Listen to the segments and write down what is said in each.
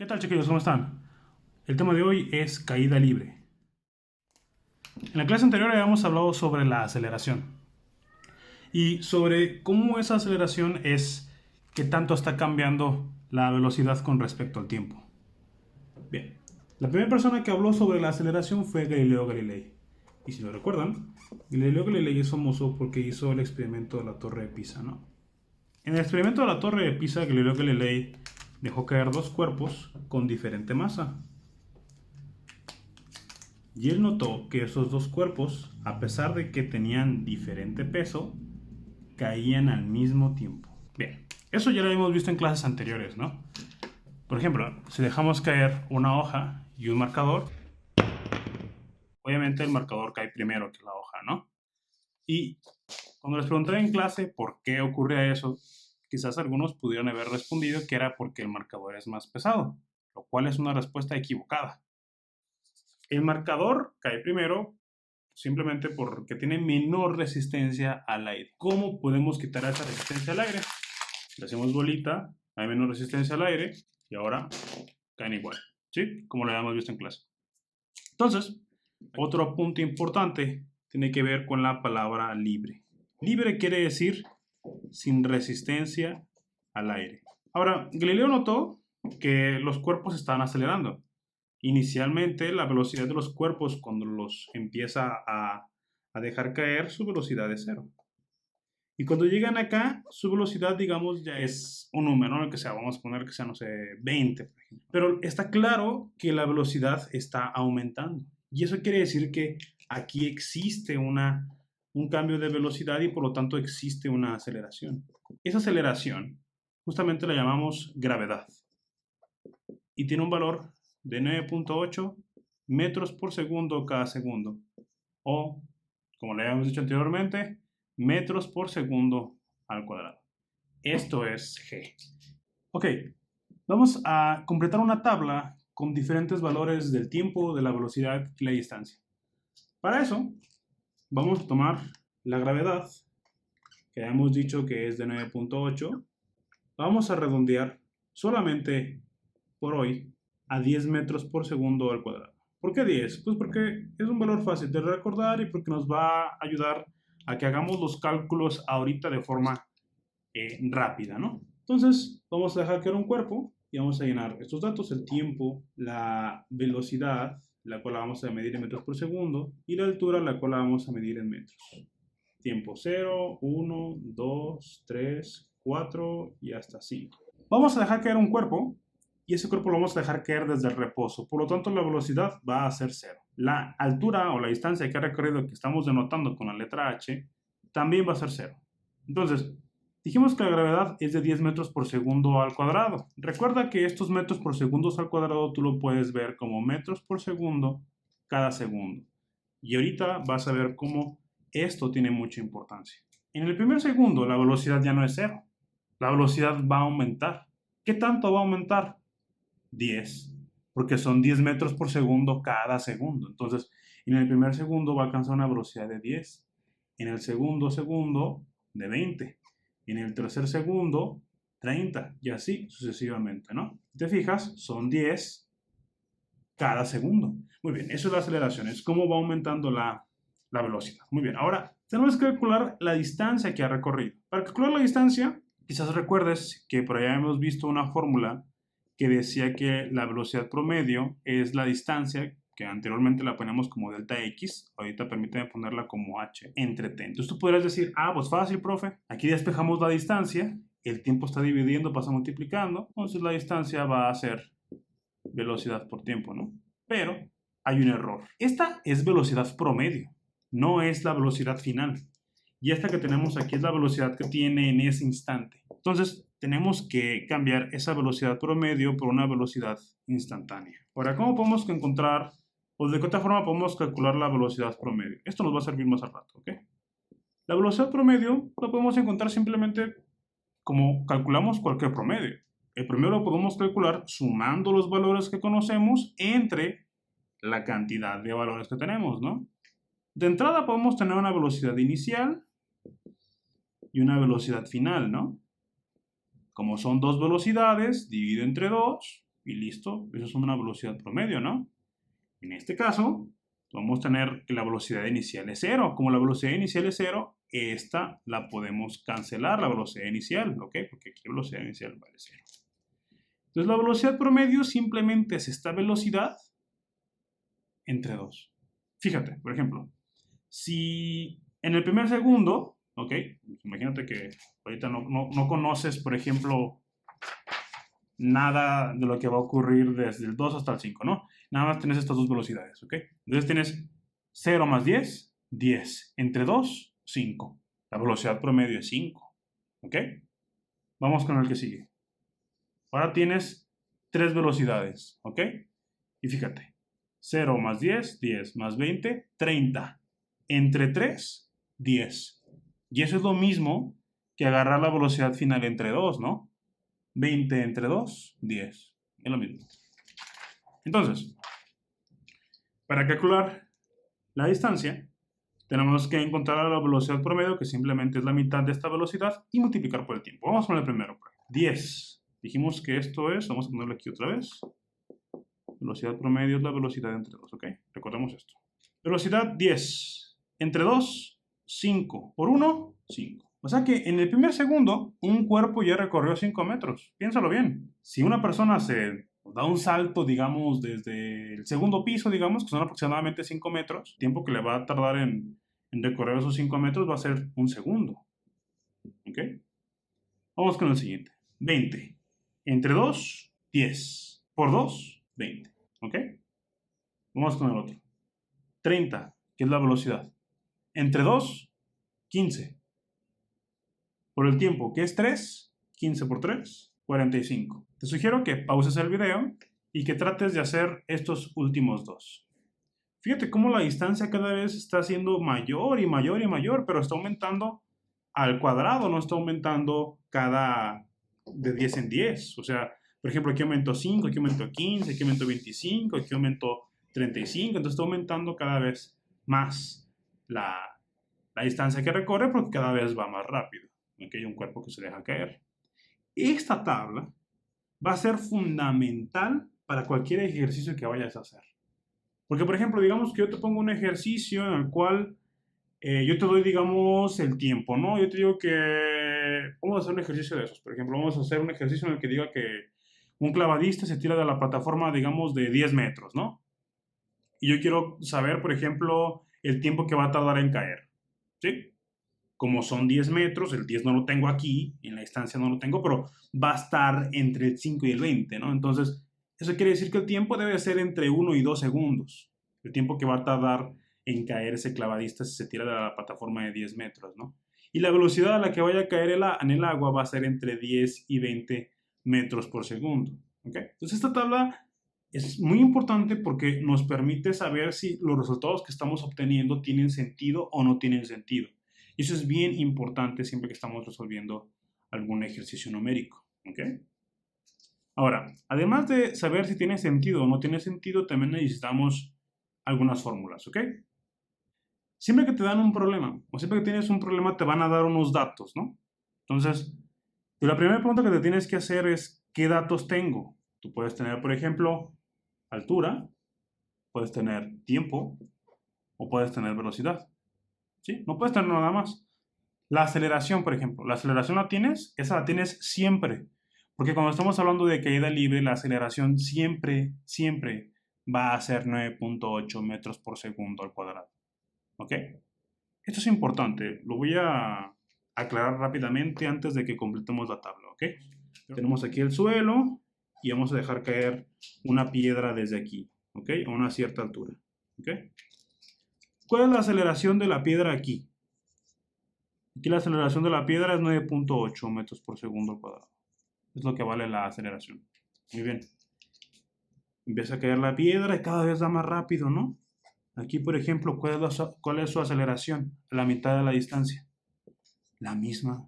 ¿Qué tal, chiquillos? ¿Cómo están? El tema de hoy es caída libre. En la clase anterior habíamos hablado sobre la aceleración y sobre cómo esa aceleración es que tanto está cambiando la velocidad con respecto al tiempo. Bien, la primera persona que habló sobre la aceleración fue Galileo Galilei. Y si lo recuerdan, Galileo Galilei es famoso porque hizo el experimento de la Torre de Pisa, ¿no? En el experimento de la Torre de Pisa, Galileo Galilei dejó caer dos cuerpos con diferente masa. Y él notó que esos dos cuerpos, a pesar de que tenían diferente peso, caían al mismo tiempo. Bien, eso ya lo hemos visto en clases anteriores, ¿no? Por ejemplo, si dejamos caer una hoja y un marcador, obviamente el marcador cae primero que la hoja, ¿no? Y cuando les pregunté en clase por qué ocurría eso, quizás algunos pudieron haber respondido que era porque el marcador es más pesado, lo cual es una respuesta equivocada. El marcador cae primero simplemente porque tiene menor resistencia al aire. ¿Cómo podemos quitar esa resistencia al aire? Le hacemos bolita, hay menor resistencia al aire y ahora caen igual, ¿sí? Como lo habíamos visto en clase. Entonces, otro punto importante tiene que ver con la palabra libre. Libre quiere decir sin resistencia al aire. Ahora, Galileo notó que los cuerpos estaban acelerando. Inicialmente, la velocidad de los cuerpos cuando los empieza a dejar caer, su velocidad es cero. Y cuando llegan acá, su velocidad, digamos, ya es un número, ¿no? Que sea, vamos a poner que sea, no sé, 20, por ejemplo. Pero está claro que la velocidad está aumentando. Y eso quiere decir que aquí existe un cambio de velocidad y por lo tanto existe una aceleración. Esa aceleración justamente la llamamos gravedad. Y tiene un valor de 9.8 metros por segundo cada segundo. O, como le habíamos dicho anteriormente, metros por segundo al cuadrado. Esto es G. Ok, vamos a completar una tabla con diferentes valores del tiempo, de la velocidad y la distancia. Para eso, vamos a tomar la gravedad, que hemos dicho que es de 9.8. Vamos a redondear solamente por hoy a 10 metros por segundo al cuadrado. ¿Por qué 10? Pues porque es un valor fácil de recordar y porque nos va a ayudar a que hagamos los cálculos ahorita de forma rápida, ¿no? Entonces, vamos a dejar que era un cuerpo y vamos a llenar estos datos, el tiempo, la velocidad, la cual la vamos a medir en metros por segundo, y la altura, la cual la vamos a medir en metros. Tiempo 0, 1, 2, 3, 4 y hasta 5. Vamos a dejar caer un cuerpo y ese cuerpo lo vamos a dejar caer desde el reposo. Por lo tanto, la velocidad va a ser 0. La altura o la distancia que ha recorrido que estamos denotando con la letra H también va a ser 0. Entonces, dijimos que la gravedad es de 10 metros por segundo al cuadrado. Recuerda que estos metros por segundo al cuadrado tú lo puedes ver como metros por segundo cada segundo. Y ahorita vas a ver cómo esto tiene mucha importancia. En el primer segundo la velocidad ya no es 0. La velocidad va a aumentar. ¿Qué tanto va a aumentar? 10. Porque son 10 metros por segundo cada segundo. Entonces, en el primer segundo va a alcanzar una velocidad de 10. En el segundo segundo, de 20. En el tercer segundo, 30. Y así sucesivamente, ¿no? ¿Te fijas? Son 10 cada segundo. Muy bien, eso es la aceleración. Es cómo va aumentando la velocidad. Muy bien, ahora tenemos que calcular la distancia que ha recorrido. Para calcular la distancia, quizás recuerdes que por allá hemos visto una fórmula que decía que la velocidad promedio es la distancia que anteriormente la ponemos como delta x, ahorita permíteme ponerla como h entre t. Entonces tú podrías decir, pues fácil, profe, aquí despejamos la distancia, el tiempo está dividiendo, pasa multiplicando, entonces la distancia va a ser velocidad por tiempo, ¿no? Pero hay un error. Esta es velocidad promedio, no es la velocidad final. Y esta que tenemos aquí es la velocidad que tiene en ese instante. Entonces, tenemos que cambiar esa velocidad promedio por una velocidad instantánea. Ahora, ¿cómo podemos encontrar, o de qué otra forma podemos calcular la velocidad promedio? Esto nos va a servir más al rato, ¿ok? La velocidad promedio la podemos encontrar simplemente como calculamos cualquier promedio. El promedio lo podemos calcular sumando los valores que conocemos entre la cantidad de valores que tenemos, ¿no? De entrada podemos tener una velocidad inicial y una velocidad final, ¿no? Como son dos velocidades, divido entre 2 y listo. Eso es una velocidad promedio, ¿no? En este caso, vamos a tener que la velocidad inicial es 0. Como la velocidad inicial es 0, esta la podemos cancelar, la velocidad inicial, ¿ok? Porque aquí la velocidad inicial vale 0. Entonces, la velocidad promedio simplemente es esta velocidad entre 2. Fíjate, por ejemplo, si en el primer segundo, ¿ok? Imagínate que ahorita no conoces, por ejemplo, nada de lo que va a ocurrir desde el 2 hasta el 5, ¿no? Nada más tienes estas dos velocidades, ¿ok? Entonces tienes 0 más 10, 10. Entre 2, 5. La velocidad promedio es 5, ¿ok? Vamos con el que sigue. Ahora tienes 3 velocidades, ¿ok? Y fíjate, 0 más 10, 10 más 20, 30. Entre 3, 10. Y eso es lo mismo que agarrar la velocidad final entre 2, ¿no? 20 entre 2, 10. Es lo mismo. Entonces, para calcular la distancia, tenemos que encontrar la velocidad promedio, que simplemente es la mitad de esta velocidad, y multiplicar por el tiempo. Vamos con el primero. 10. Dijimos que esto es, vamos a ponerlo aquí otra vez. Velocidad promedio es la velocidad entre 2, ¿ok? Recordemos esto. Velocidad 10. Entre 2, 5. Por 1, 5. O sea que en el primer segundo, un cuerpo ya recorrió 5 metros. Piénsalo bien. Si una persona se da un salto, digamos, desde el segundo piso, digamos, que son aproximadamente 5 metros, el tiempo que le va a tardar en recorrer esos 5 metros va a ser un segundo. ¿Ok? Vamos con el siguiente. 20. Entre 2, 10. Por 2, 20. ¿Ok? Vamos con el otro. 30, que es la velocidad. Entre 2, 15. Por el tiempo, que es 3, 15 por 3, 45. Te sugiero que pauses el video y que trates de hacer estos últimos dos. Fíjate cómo la distancia cada vez está siendo mayor y mayor y mayor, pero está aumentando al cuadrado, no está aumentando cada de 10 en 10. O sea, por ejemplo, aquí aumento 5, aquí aumento 15, aquí aumento 25, aquí aumento 35. Entonces está aumentando cada vez más la distancia que recorre porque cada vez va más rápido. Aquí hay un cuerpo que se deja caer. Esta tabla va a ser fundamental para cualquier ejercicio que vayas a hacer. Porque, por ejemplo, digamos que yo te pongo un ejercicio en el cual yo te doy, digamos, el tiempo, ¿no? Yo te digo que vamos a hacer un ejercicio de esos. Por ejemplo, vamos a hacer un ejercicio en el que diga que un clavadista se tira de la plataforma, digamos, de 10 metros, ¿no? Y yo quiero saber, por ejemplo, el tiempo que va a tardar en caer, ¿sí? Como son 10 metros, el 10 no lo tengo aquí, en la distancia no lo tengo, pero va a estar entre el 5 y el 20, ¿no? Entonces, eso quiere decir que el tiempo debe ser entre 1 y 2 segundos. El tiempo que va a tardar en caer ese clavadista si se tira de la plataforma de 10 metros, ¿no? Y la velocidad a la que vaya a caer en el agua va a ser entre 10 y 20 metros por segundo, ¿ok? Entonces, esta tabla es muy importante porque nos permite saber si los resultados que estamos obteniendo tienen sentido o no tienen sentido. Y eso es bien importante siempre que estamos resolviendo algún ejercicio numérico, ¿ok? Ahora, además de saber si tiene sentido o no tiene sentido, también necesitamos algunas fórmulas, ¿ok? Siempre que te dan un problema, o siempre que tienes un problema, te van a dar unos datos, ¿no? Entonces, la primera pregunta que te tienes que hacer es, ¿qué datos tengo? Tú puedes tener, por ejemplo, altura, puedes tener tiempo, o puedes tener velocidad, ¿sí? No puedes tener nada más. La aceleración, por ejemplo, ¿la aceleración la tienes? Esa la tienes siempre. Porque cuando estamos hablando de caída libre, la aceleración siempre, siempre va a ser 9.8 metros por segundo al cuadrado. ¿Ok? Esto es importante. Lo voy a aclarar rápidamente antes de que completemos la tabla. ¿Ok? Tenemos aquí el suelo y vamos a dejar caer una piedra desde aquí. ¿Ok? A una cierta altura. ¿Ok? ¿Cuál es la aceleración de la piedra aquí? Aquí la aceleración de la piedra es 9.8 metros por segundo al cuadrado. Es lo que vale la aceleración. Muy bien. Empieza a caer la piedra y cada vez va más rápido, ¿no? Aquí, por ejemplo, ¿cuál es su aceleración a la mitad de la distancia? La misma.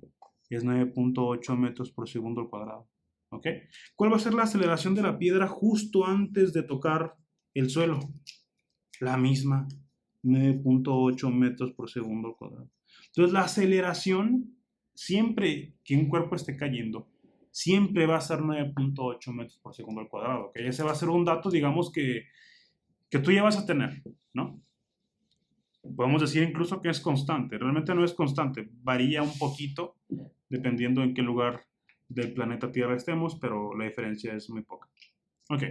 Es 9.8 metros por segundo al cuadrado. ¿Ok? ¿Cuál va a ser la aceleración de la piedra justo antes de tocar el suelo? La misma. 9.8 metros por segundo al cuadrado. Entonces, la aceleración, siempre que un cuerpo esté cayendo, siempre va a ser 9.8 metros por segundo al cuadrado, ¿ok? Ese va a ser un dato, digamos, que tú ya vas a tener, ¿no? Podemos decir incluso que es constante. Realmente no es constante, varía un poquito dependiendo en qué lugar del planeta Tierra estemos, pero la diferencia es muy poca. Ok,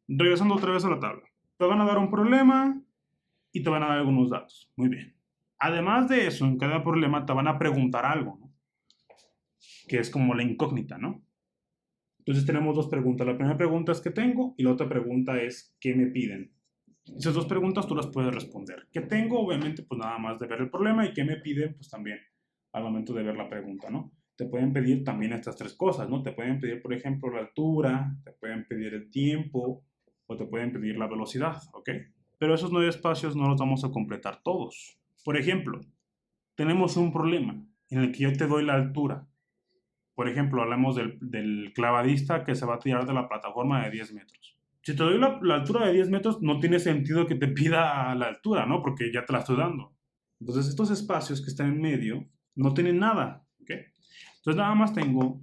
regresando otra vez a la tabla. Te van a dar un problema y te van a dar algunos datos. Muy bien. Además de eso, en cada problema te van a preguntar algo, ¿no? Que es como la incógnita, ¿no? Entonces tenemos dos preguntas. La primera pregunta es ¿qué tengo? Y la otra pregunta es ¿qué me piden? Esas dos preguntas tú las puedes responder. ¿Qué tengo? Obviamente, pues nada más de ver el problema, y ¿qué me piden? Pues también al momento de ver la pregunta, ¿no? Te pueden pedir también estas tres cosas, ¿no? Te pueden pedir, por ejemplo, la altura, te pueden pedir el tiempo o te pueden pedir la velocidad, ¿ok? Pero esos 9 espacios no los vamos a completar todos. Por ejemplo, tenemos un problema en el que yo te doy la altura. Por ejemplo, hablamos del clavadista que se va a tirar de la plataforma de 10 metros. Si te doy la altura de 10 metros, no tiene sentido que te pida la altura, ¿no? Porque ya te la estoy dando. Entonces, estos espacios que están en medio no tienen nada, ¿ok? Entonces, nada más tengo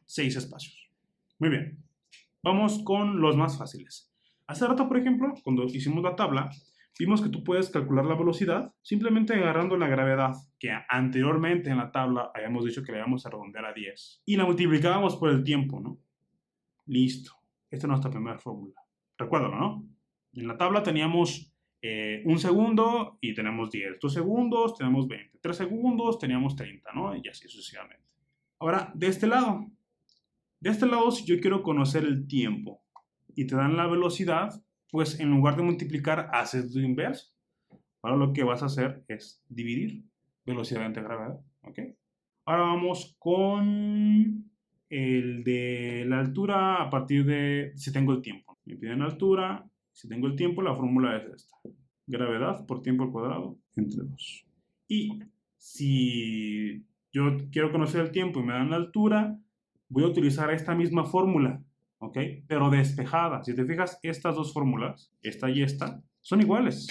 6 espacios. Muy bien. Vamos con los más fáciles. Hace rato, por ejemplo, cuando hicimos la tabla, vimos que tú puedes calcular la velocidad simplemente agarrando la gravedad, que anteriormente en la tabla habíamos dicho que le íbamos a redondear a 10, y la multiplicábamos por el tiempo, ¿no? Listo. Esta es nuestra primera fórmula. Recuérdalo, ¿no? En la tabla teníamos 1 segundo y tenemos 10. 2 segundos, tenemos 20. 3 segundos, teníamos 30, ¿no? Y así sucesivamente. Ahora, de este lado, si yo quiero conocer el tiempo y te dan la velocidad, pues en lugar de multiplicar, haces lo inverso. Ahora lo que vas a hacer es dividir velocidad entre gravedad, ¿ok? Ahora vamos con el de la altura a partir de si tengo el tiempo. Me piden la altura, si tengo el tiempo, la fórmula es esta. Gravedad por tiempo al cuadrado entre 2. Y si yo quiero conocer el tiempo y me dan la altura, voy a utilizar esta misma fórmula, ¿ok? Pero despejada. Si te fijas, estas dos fórmulas, esta y esta, son iguales.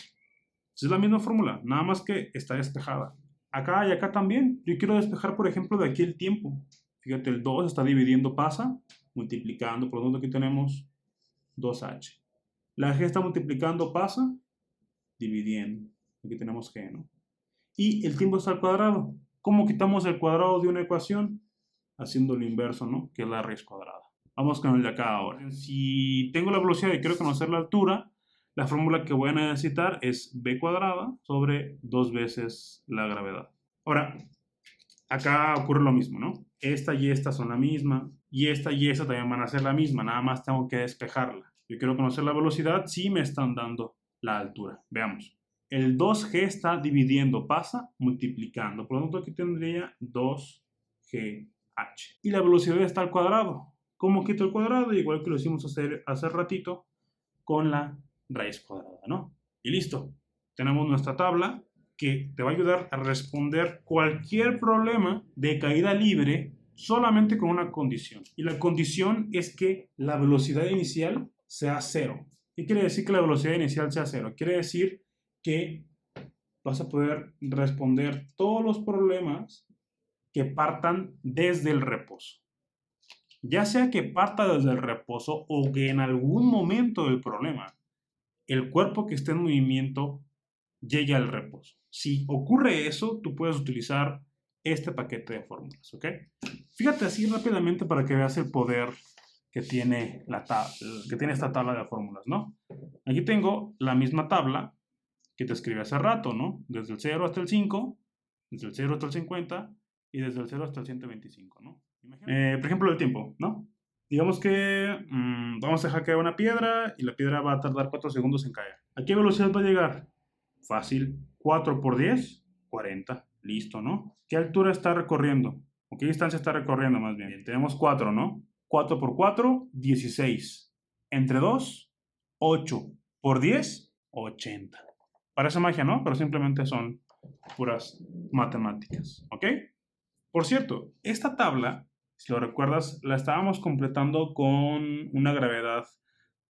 Es la misma fórmula, nada más que está despejada. Acá y acá también. Yo quiero despejar, por ejemplo, de aquí el tiempo. Fíjate, el 2 está dividiendo, pasa, multiplicando. Por lo tanto, aquí tenemos 2h. La g está multiplicando, pasa, dividiendo. Aquí tenemos g, ¿no? Y el tiempo está al cuadrado. ¿Cómo quitamos el cuadrado de una ecuación? Haciendo lo inverso, ¿no? Que es la raíz cuadrada. Vamos con el de acá ahora. Si tengo la velocidad y quiero conocer la altura, la fórmula que voy a necesitar es b cuadrada sobre 2 veces la gravedad. Ahora, acá ocurre lo mismo, ¿no? Esta y esta son la misma, y esta también van a ser la misma, nada más tengo que despejarla. Yo quiero conocer la velocidad, sí me están dando la altura. Veamos. El 2g está dividiendo, pasa, multiplicando. Por lo tanto, aquí tendría 2gh. Y la velocidad está al cuadrado. ¿Cómo quito el cuadrado? Igual que lo hicimos hace ratito con la raíz cuadrada, ¿no? Y listo. Tenemos nuestra tabla que te va a ayudar a responder cualquier problema de caída libre solamente con una condición. Y la condición es que la velocidad inicial sea 0. ¿Qué quiere decir que la velocidad inicial sea 0? Quiere decir que vas a poder responder todos los problemas que partan desde el reposo. Ya sea que parta desde el reposo o que en algún momento del problema el cuerpo que esté en movimiento llegue al reposo. Si ocurre eso, tú puedes utilizar este paquete de fórmulas, ¿ok? Fíjate así rápidamente para que veas el poder que tiene, esta tabla de fórmulas, ¿no? Aquí tengo la misma tabla que te escribí hace rato, ¿no? Desde el 0 hasta el 5, desde el 0 hasta el 50 y desde el 0 hasta el 125, ¿no? Por ejemplo, el tiempo, ¿no? Digamos que vamos a dejar caer una piedra y la piedra va a tardar 4 segundos en caer. ¿A qué velocidad va a llegar? Fácil. 4 por 10, 40. Listo, ¿no? ¿Qué altura está recorriendo? ¿O qué distancia está recorriendo más bien? Tenemos 4, ¿no? 4 por 4, 16. Entre 2, 8. Por 10, 80. Parece magia, ¿no? Pero simplemente son puras matemáticas, ¿ok? Por cierto, esta tabla, si lo recuerdas, la estábamos completando con una gravedad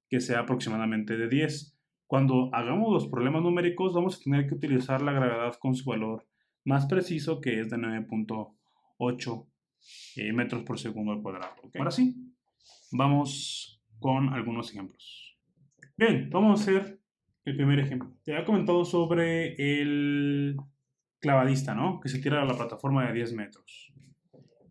que sea aproximadamente de 10. Cuando hagamos los problemas numéricos, vamos a tener que utilizar la gravedad con su valor más preciso, que es de 9.8 metros por segundo al cuadrado. ¿Okay? Ahora sí, vamos con algunos ejemplos. Bien, vamos a hacer el primer ejemplo. Te había comentado sobre el clavadista, ¿no? Que se tira a la plataforma de 10 metros.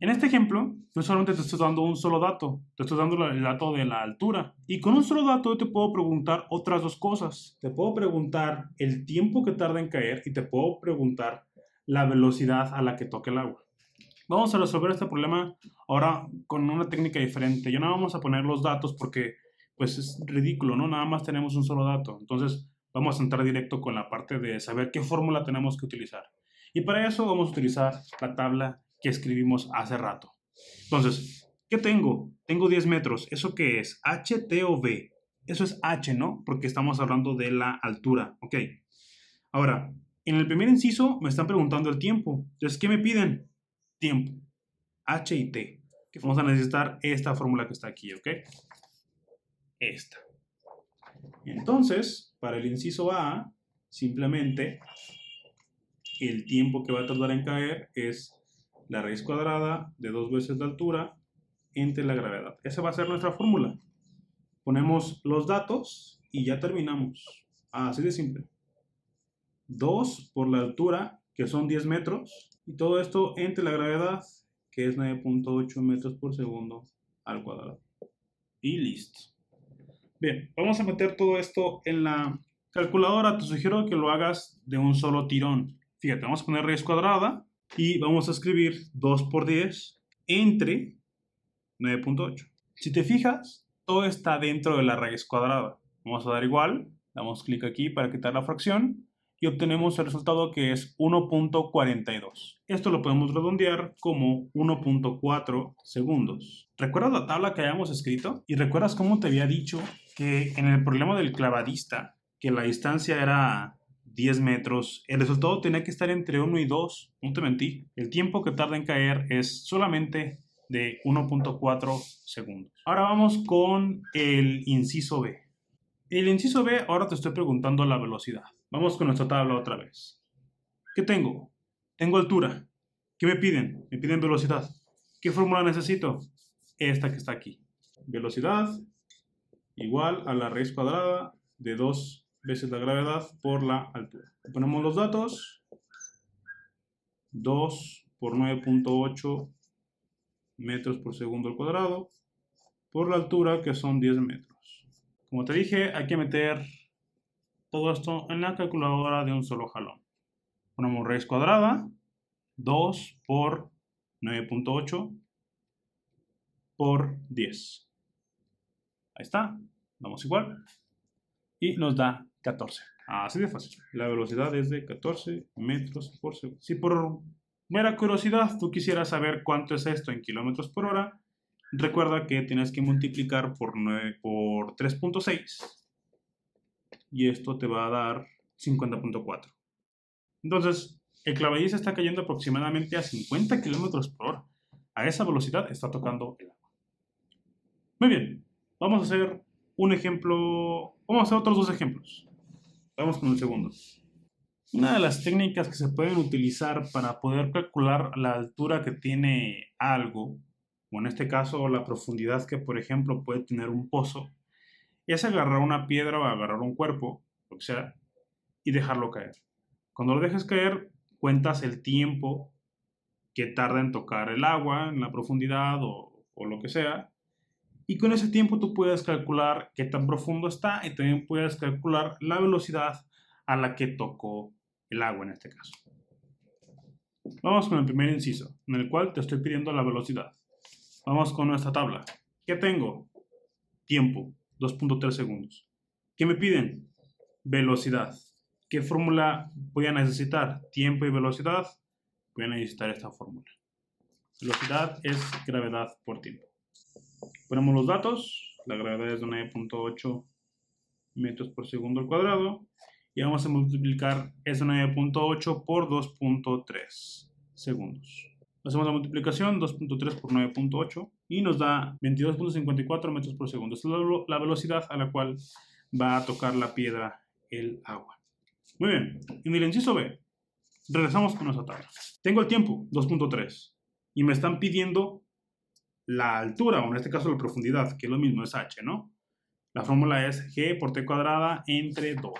En este ejemplo, no solamente te estoy dando un solo dato, te estoy dando el dato de la altura. Y con un solo dato te puedo preguntar otras dos cosas. Te puedo preguntar el tiempo que tarda en caer y te puedo preguntar la velocidad a la que toque el agua. Vamos a resolver este problema ahora con una técnica diferente. Ya no vamos a poner los datos porque pues es ridículo, ¿no? Nada más tenemos un solo dato. Entonces vamos a entrar directo con la parte de saber qué fórmula tenemos que utilizar. Y para eso vamos a utilizar la tabla que escribimos hace rato. Entonces, ¿qué tengo? Tengo 10 metros. ¿Eso qué es? ¿H, T o B? Eso es H, ¿no? Porque estamos hablando de la altura. Ok. Ahora, en el primer inciso me están preguntando el tiempo. Entonces, ¿qué me piden? Tiempo. H y T. Vamos a necesitar esta fórmula que está aquí, ¿ok? Esta. Entonces, para el inciso A, simplemente el tiempo que va a tardar en caer es la raíz cuadrada de 2 veces la altura entre la gravedad. Esa va a ser nuestra fórmula. Ponemos los datos y ya terminamos. Así de simple. 2 por la altura, que son 10 metros, y todo esto entre la gravedad, que es 9.8 metros por segundo al cuadrado. Y listo. Bien, vamos a meter todo esto en la calculadora. Te sugiero que lo hagas de un solo tirón. Fíjate, vamos a poner raíz cuadrada y vamos a escribir 2 por 10 entre 9.8. Si te fijas, todo está dentro de la raíz cuadrada. Vamos a dar igual, damos clic aquí para quitar la fracción y obtenemos el resultado que es 1.42. Esto lo podemos redondear como 1.4 segundos. ¿Recuerdas la tabla que habíamos escrito? ¿Y recuerdas cómo te había dicho que en el problema del clavadista, que la distancia era 10 metros, el resultado tenía que estar entre 1 y 2? No te mentí. El tiempo que tarda en caer es solamente de 1.4 segundos. Ahora vamos con el inciso B. El inciso B, ahora te estoy preguntando la velocidad. Vamos con nuestra tabla otra vez. ¿Qué tengo? Tengo altura. ¿Qué me piden? Me piden velocidad. ¿Qué fórmula necesito? Esta que está aquí. Velocidad igual a la raíz cuadrada de 2 veces la gravedad por la altura. Ponemos los datos. 2 por 9.8 metros por segundo al cuadrado por la altura, que son 10 metros. Como te dije, hay que meter todo esto en la calculadora de un solo jalón. Ponemos raíz cuadrada, 2 por 9.8 por 10. Ahí está, damos igual. Y nos da 14. Así de fácil. La velocidad es de 14 metros por segundo. Si por mera curiosidad tú quisieras saber cuánto es esto en kilómetros por hora, recuerda que tienes que multiplicar por 3.6 y esto te va a dar 50.4. Entonces, el clavadista está cayendo aproximadamente a 50 kilómetros por hora. A esa velocidad está tocando el agua. Muy bien, vamos a hacer un ejemplo, vamos a hacer otros dos ejemplos. Vamos con el segundo. Una de las técnicas que se pueden utilizar para poder calcular la altura que tiene algo, o en este caso la profundidad que por ejemplo puede tener un pozo, es agarrar una piedra o agarrar un cuerpo, lo que sea, y dejarlo caer. Cuando lo dejes caer, cuentas el tiempo que tarda en tocar el agua en la profundidad o lo que sea, y con ese tiempo tú puedes calcular qué tan profundo está y también puedes calcular la velocidad a la que tocó el agua en este caso. Vamos con el primer inciso, en el cual te estoy pidiendo la velocidad. Vamos con nuestra tabla. ¿Qué tengo? Tiempo, 2.3 segundos. ¿Qué me piden? Velocidad. ¿Qué fórmula voy a necesitar? Tiempo y velocidad. Voy a necesitar esta fórmula. Velocidad es gravedad por tiempo. Ponemos los datos. La gravedad es de 9.8 metros por segundo al cuadrado. Y vamos a multiplicar ese 9.8 por 2.3 segundos. Hacemos la multiplicación, 2.3 por 9.8, y nos da 22.54 metros por segundo. Esta es la velocidad a la cual va a tocar la piedra el agua. Muy bien, en el inciso B, regresamos con nuestra tabla. Tengo el tiempo, 2.3. y me están pidiendo la altura, o en este caso la profundidad, que es lo mismo, es h, ¿no? La fórmula es g por t cuadrada entre 2.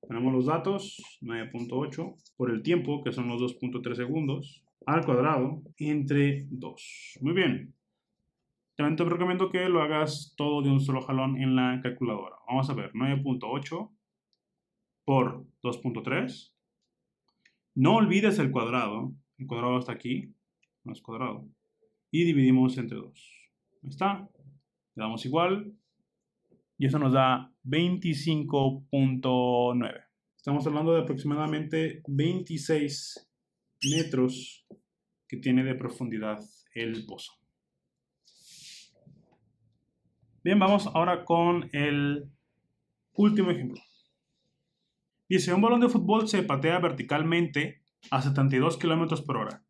Tenemos los datos, 9.8 por el tiempo, que son los 2.3 segundos, al cuadrado entre 2. Muy bien. También te recomiendo que lo hagas todo de un solo jalón en la calculadora. Vamos a ver, 9.8 por 2.3. No olvides el cuadrado está aquí, no es cuadrado, y dividimos entre 2. Ahí está, le damos igual, y eso nos da 25.9. Estamos hablando de aproximadamente 26 metros que tiene de profundidad el pozo. Bien, vamos ahora con el último ejemplo. Dice, un balón de fútbol se patea verticalmente a 72 km por hora.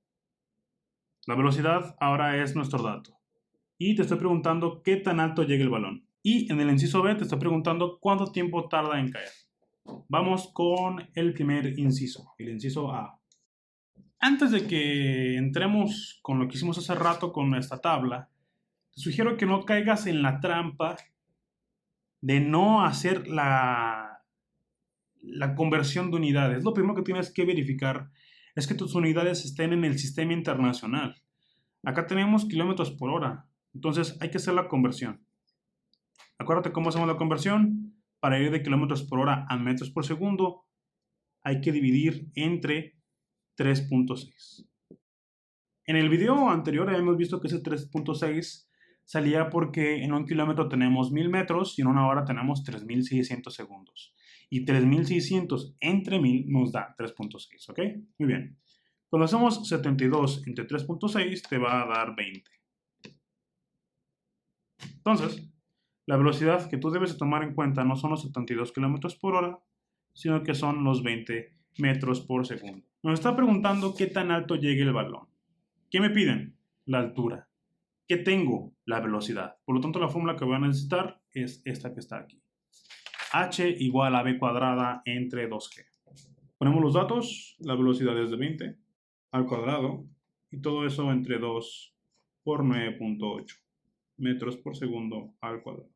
La velocidad ahora es nuestro dato. Y te estoy preguntando qué tan alto llega el balón. Y en el inciso B te estoy preguntando cuánto tiempo tarda en caer. Vamos con el primer inciso, el inciso A. Antes de que entremos con lo que hicimos hace rato con esta tabla, te sugiero que no caigas en la trampa de no hacer la conversión de unidades. Lo primero que tienes que verificar es que tus unidades estén en el sistema internacional. Acá tenemos kilómetros por hora, entonces hay que hacer la conversión. Acuérdate cómo hacemos la conversión. Para ir de kilómetros por hora a metros por segundo, hay que dividir entre 3.6. En el video anterior habíamos visto que ese 3.6 salía porque en un kilómetro tenemos 1000 metros y en una hora tenemos 3600 segundos. Y 3600 entre 1000 nos da 3.6, ¿ok? Muy bien. Cuando hacemos 72 entre 3.6 te va a dar 20. Entonces, la velocidad que tú debes tomar en cuenta no son los 72 km por hora, sino que son los 20 metros por segundo. Nos está preguntando qué tan alto llegue el balón. ¿Qué me piden? La altura. ¿Qué tengo? La velocidad. Por lo tanto, la fórmula que voy a necesitar es esta que está aquí. H igual a b cuadrada entre 2g. Ponemos los datos. La velocidad es de 20 al cuadrado. Y todo eso entre 2 por 9.8 metros por segundo al cuadrado.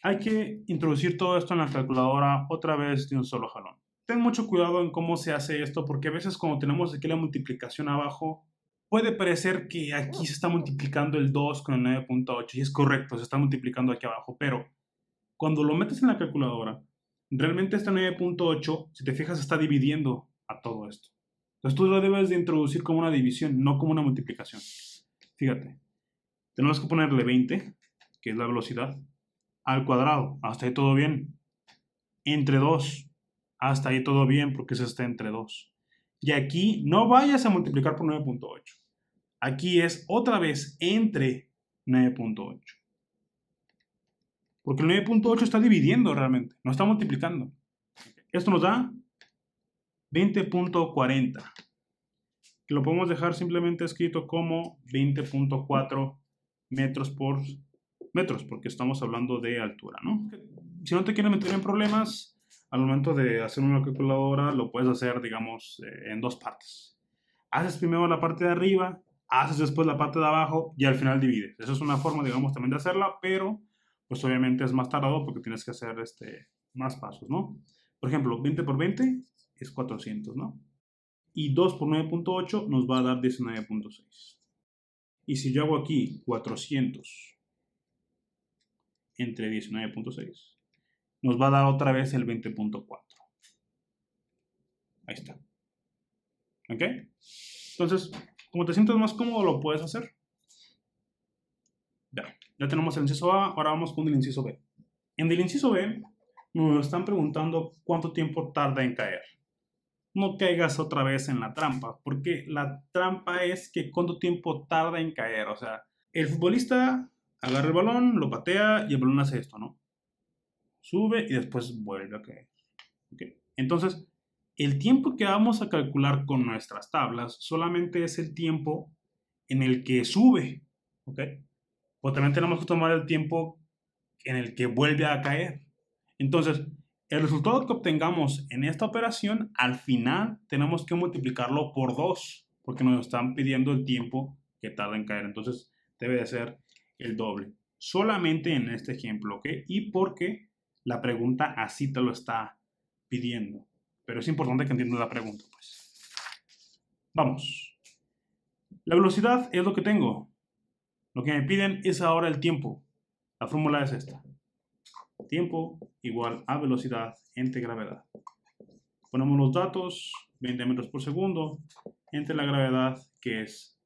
Hay que introducir todo esto en la calculadora otra vez de un solo jalón. Ten mucho cuidado en cómo se hace esto, porque a veces cuando tenemos aquí la multiplicación abajo, puede parecer que aquí se está multiplicando el 2 con el 9.8, y es correcto, se está multiplicando aquí abajo, pero cuando lo metes en la calculadora, realmente este 9.8, si te fijas, está dividiendo a todo esto. Entonces tú lo debes de introducir como una división, no como una multiplicación. Fíjate, tenemos que ponerle 20, que es la velocidad, al cuadrado, hasta ahí todo bien. Entre 2, hasta ahí todo bien porque eso está entre 2. Y aquí no vayas a multiplicar por 9.8. Aquí es otra vez entre 9.8. Porque el 9.8 está dividiendo realmente, no está multiplicando. Esto nos da 20.40. Que lo podemos dejar simplemente escrito como 20.4 metros por metros, porque estamos hablando de altura, ¿no? Si no te quieres meter en problemas, al momento de hacer una calculadora, lo puedes hacer, digamos, en dos partes. Haces primero la parte de arriba, haces después la parte de abajo y al final divides. Esa es una forma, digamos, también de hacerla, pero pues obviamente es más tardado porque tienes que hacer más pasos, ¿no? Por ejemplo, 20 por 20 es 400, ¿no? Y 2 por 9.8 nos va a dar 19.6. Y si yo hago aquí 400 entre 19.6, nos va a dar otra vez el 20.4. Ahí está. ¿Ok? Entonces, como te sientes más cómodo, lo puedes hacer. Ya tenemos el inciso A, ahora vamos con el inciso B. En el inciso B nos están preguntando cuánto tiempo tarda en caer. No caigas otra vez en la trampa, porque la trampa es que cuánto tiempo tarda en caer. O sea, el futbolista agarra el balón, lo patea y el balón hace esto, ¿no? Sube y después vuelve a caer. ¿Okay? Entonces, el tiempo que vamos a calcular con nuestras tablas solamente es el tiempo en el que sube. ¿Ok? O también tenemos que tomar el tiempo en el que vuelve a caer. Entonces, el resultado que obtengamos en esta operación, al final tenemos que multiplicarlo por 2. porque nos están pidiendo el tiempo que tarda en caer. Entonces debe de ser el doble. Solamente en este ejemplo, ¿ok? Y porque la pregunta así te lo está pidiendo. Pero es importante que entiendas la pregunta, pues. Vamos. La velocidad es lo que tengo. Lo que me piden es ahora el tiempo. La fórmula es esta. Tiempo igual a velocidad entre gravedad. Ponemos los datos, 20 metros por segundo, entre la gravedad, que es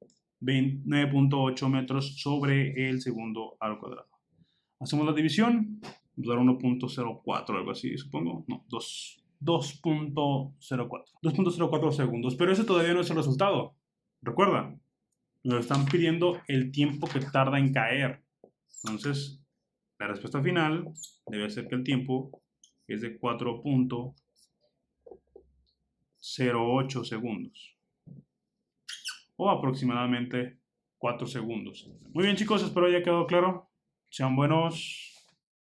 9.8 metros sobre el segundo al cuadrado. Hacemos la división, nos dará 1.04, algo así, supongo. No, 2.04. 2.04 segundos, pero ese todavía no es el resultado. Recuerda, nos están pidiendo el tiempo que tarda en caer. Entonces, la respuesta final debe ser que el tiempo es de 4.08 segundos. O aproximadamente 4 segundos. Muy bien, chicos, espero haya quedado claro. Sean buenos.